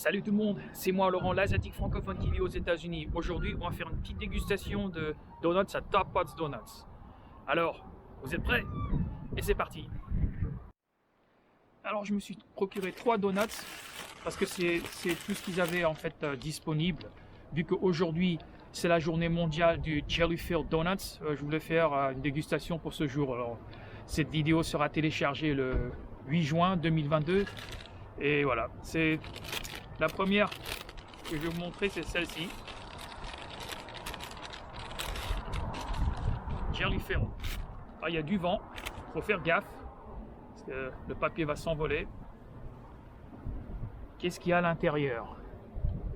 Salut tout le monde, c'est moi Laurent, l'asiatique francophone qui vit aux États-Unis. Aujourd'hui, on va faire une petite dégustation de donuts à Top Pots Donuts. Alors, vous êtes prêts? Et c'est parti. Alors, je me suis procuré 3 donuts parce que c'est tout ce qu'ils avaient en fait disponible. Vu qu'aujourd'hui, c'est la journée mondiale du Jelly Filled Donuts, je voulais faire une dégustation pour ce jour. Alors, cette vidéo sera téléchargée le 8 juin 2022. Et voilà, c'est la première que je vais vous montrer, c'est celle-ci. Jelly Filled. Ah, il y a du vent, il faut faire gaffe, parce que le papier va s'envoler. Qu'est-ce qu'il y a à l'intérieur?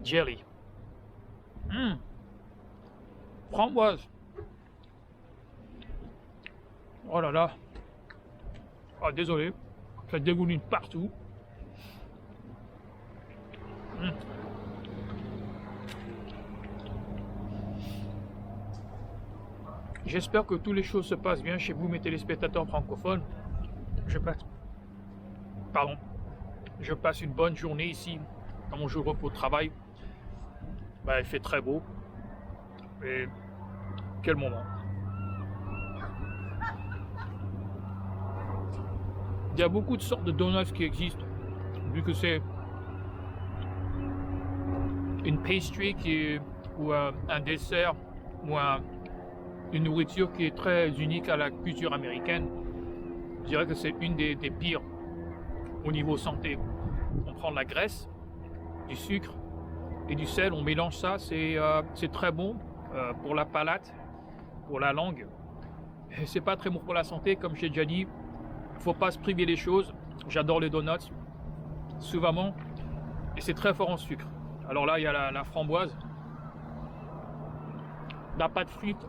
Jelly. Framboise. Oh là là. Ah, désolé, ça dégouline partout. J'espère que toutes les choses se passent bien chez vous, mes téléspectateurs francophones. Je passe une bonne journée ici, dans mon jour de repos de travail. Il fait très beau. Et quel moment. Il y a beaucoup de sortes de donuts qui existent, vu que c'est une pastry ou un dessert ou une nourriture qui est très unique à la culture américaine. Je dirais que c'est une des pires au niveau santé. On prend de la graisse, du sucre et du sel, on mélange ça, c'est très bon pour la palate, pour la langue. Et c'est pas très bon pour la santé, comme j'ai déjà dit. Il faut pas se priver des choses. J'adore les donuts, souvent, et c'est très fort en sucre. Alors là, il y a la framboise, la pâte frite.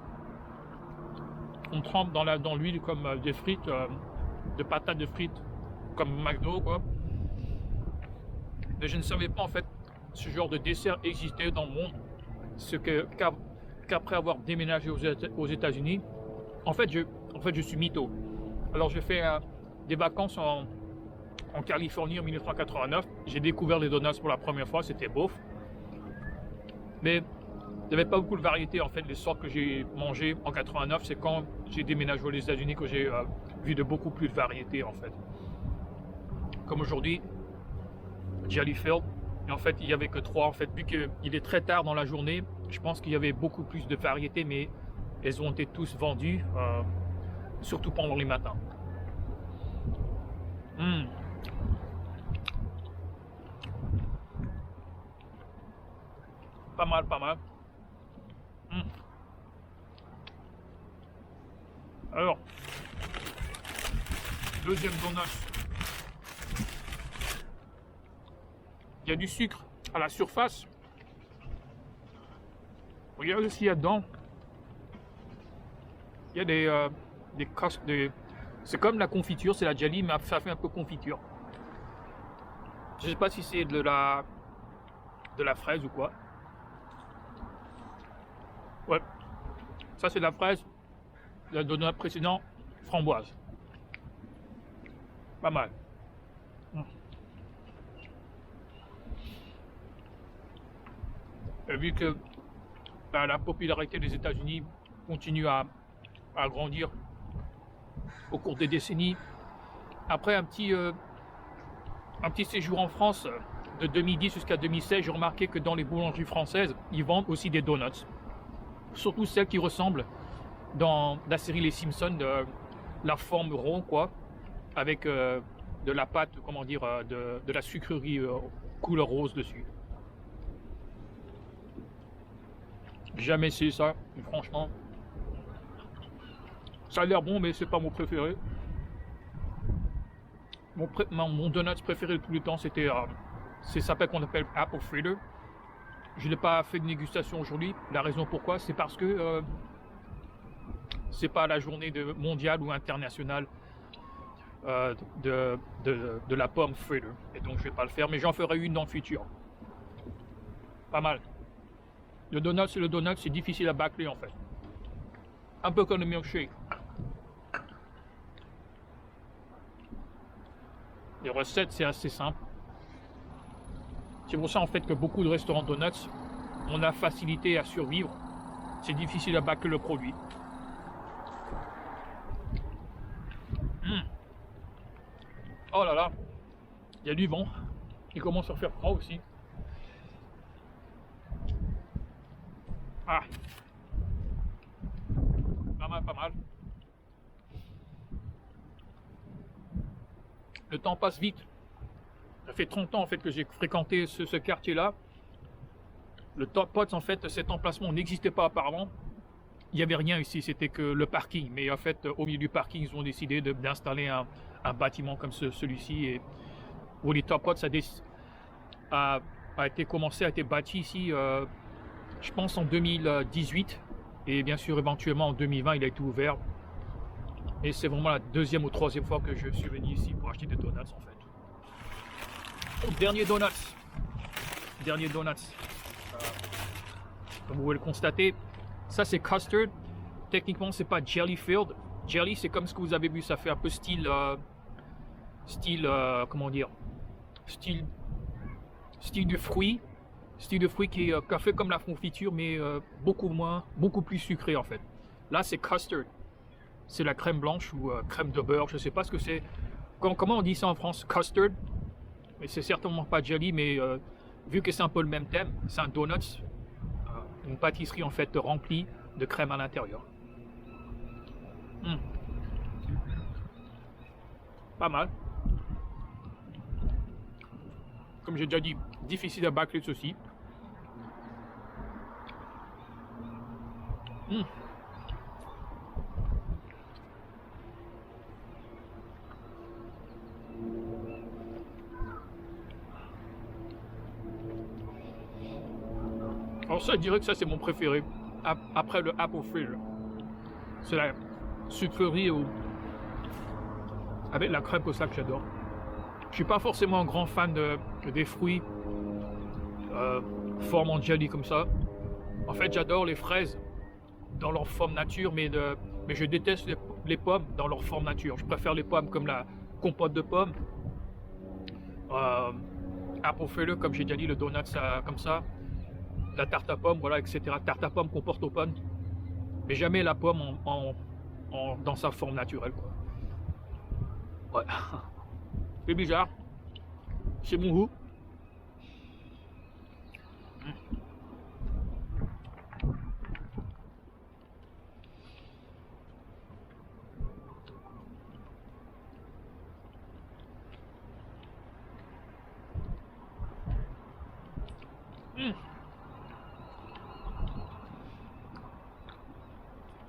On trempe dans l'huile comme des frites, de patates de frites, comme McDo, quoi. Mais je ne savais pas en fait ce genre de dessert existait dans le monde. Qu'après avoir déménagé aux États-Unis, en fait, je suis mytho. Alors j'ai fait des vacances en Californie en 1989. J'ai découvert les donuts pour la première fois, c'était beauf. Mais il n'y avait pas beaucoup de variété en fait. Les sortes que j'ai mangées en 89, c'est quand j'ai déménagé aux États-Unis que j'ai vu de beaucoup plus de variétés en fait. Comme aujourd'hui, Jelly Filled. Et en fait, il n'y avait que 3 en fait. Vu qu'il est très tard dans la journée, je pense qu'il y avait beaucoup plus de variétés, mais elles ont été tous vendues, surtout pendant les matins. Pas mal, pas mal. Alors, deuxième donut. Il y a du sucre à la surface. Regardez ce qu'il y a dedans. Il y a des c'est comme la confiture, c'est la jelly, mais ça fait un peu confiture. Je ne sais pas si c'est de la fraise ou quoi. Ouais, ça c'est de la fraise. Le donut précédent, framboise. Pas mal. Et vu que la popularité des États-Unis continue à grandir au cours des décennies, après un petit séjour en France de 2010 jusqu'à 2016, j'ai remarqué que dans les boulangeries françaises, ils vendent aussi des donuts. Surtout celles qui ressemblent dans la série Les Simpsons, de la forme ronde, quoi, avec de la pâte, comment dire, de la sucrerie couleur rose dessus. Jamais essayé ça, et franchement, ça a l'air bon, mais c'est pas mon préféré. Mon donut préféré de tous les temps, c'est ça qu'on appelle Apple Fritter. Je n'ai pas fait de dégustation aujourd'hui. La raison pourquoi, c'est parce que c'est pas la journée mondiale ou internationale de la pomme fritter. Et donc je vais pas le faire, mais j'en ferai une dans le futur. Pas mal. Le donut, c'est difficile à bâcler en fait. Un peu comme le milkshake. Les recettes, c'est assez simple. C'est pour ça en fait que beaucoup de restaurants donuts ont la facilité à survivre. C'est difficile à bâcler le produit. Oh là là, il y a du vent. Il commence à faire froid aussi. Ah, pas mal, pas mal. Le temps passe vite. Ça fait 30 ans en fait que j'ai fréquenté ce quartier-là. Le Top Pots, en fait, cet emplacement n'existait pas apparemment. Il n'y avait rien ici, c'était que le parking. Mais en fait, au milieu du parking, ils ont décidé d'installer un bâtiment comme celui-ci. Et pour les Top Pots, a été commencé, a été bâti ici, je pense en 2018. Et bien sûr, éventuellement en 2020, il a été ouvert. Et c'est vraiment la deuxième ou troisième fois que je suis venu ici pour acheter des donuts en fait. Oh, dernier donuts. Dernier donuts. Comme vous pouvez le constater, ça c'est custard. Techniquement, c'est pas jelly filled. Jelly, c'est comme ce que vous avez vu, ça fait un peu style, comment dire, style de fruit, qui est fait comme la confiture, mais beaucoup plus sucré en fait. Là, c'est custard. C'est la crème blanche ou crème de beurre, je sais pas ce que c'est. Comment on dit ça en France? Custard. Mais c'est certainement pas jelly, mais vu que c'est un peu le même thème, c'est un donut, une pâtisserie en fait remplie de crème à l'intérieur. Pas mal. Comme j'ai déjà dit, difficile à bâcler ceci. Alors ça, je dirais que ça c'est mon préféré. Après le apple frill. C'est la sucrerie avec la crème au sac que j'adore. Je suis pas forcément un grand fan des fruits forme en jelly comme ça. En fait, j'adore les fraises dans leur forme nature, mais je déteste les pommes dans leur forme nature. Je préfère les pommes comme la compote de pommes. Apple frill, comme j'ai déjà dit, le donut comme ça. La tarte à pommes, voilà, etc. Tarte à pommes qu'on porte aux pommes. Mais jamais la pomme dans sa forme naturelle, quoi. Ouais. C'est bizarre. C'est mon goût.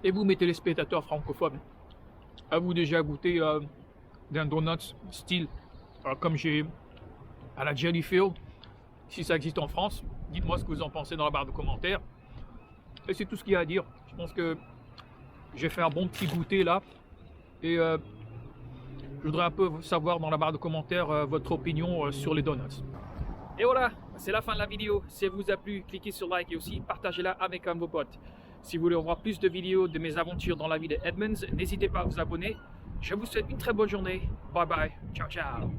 Et vous, mes téléspectateurs francophones, avez-vous déjà goûté d'un donut style comme j'ai à la jelly filled? Si ça existe en France, dites-moi ce que vous en pensez dans la barre de commentaires. Et c'est tout ce qu'il y a à dire. Je pense que j'ai fait un bon petit goûter là. Et je voudrais un peu savoir dans la barre de commentaires votre opinion sur les donuts. Et voilà, c'est la fin de la vidéo. Si elle vous a plu, cliquez sur like et aussi partagez-la avec un de vos potes. Si vous voulez voir plus de vidéos de mes aventures dans la vie de Edmonds, n'hésitez pas à vous abonner. Je vous souhaite une très bonne journée. Bye bye. Ciao, ciao.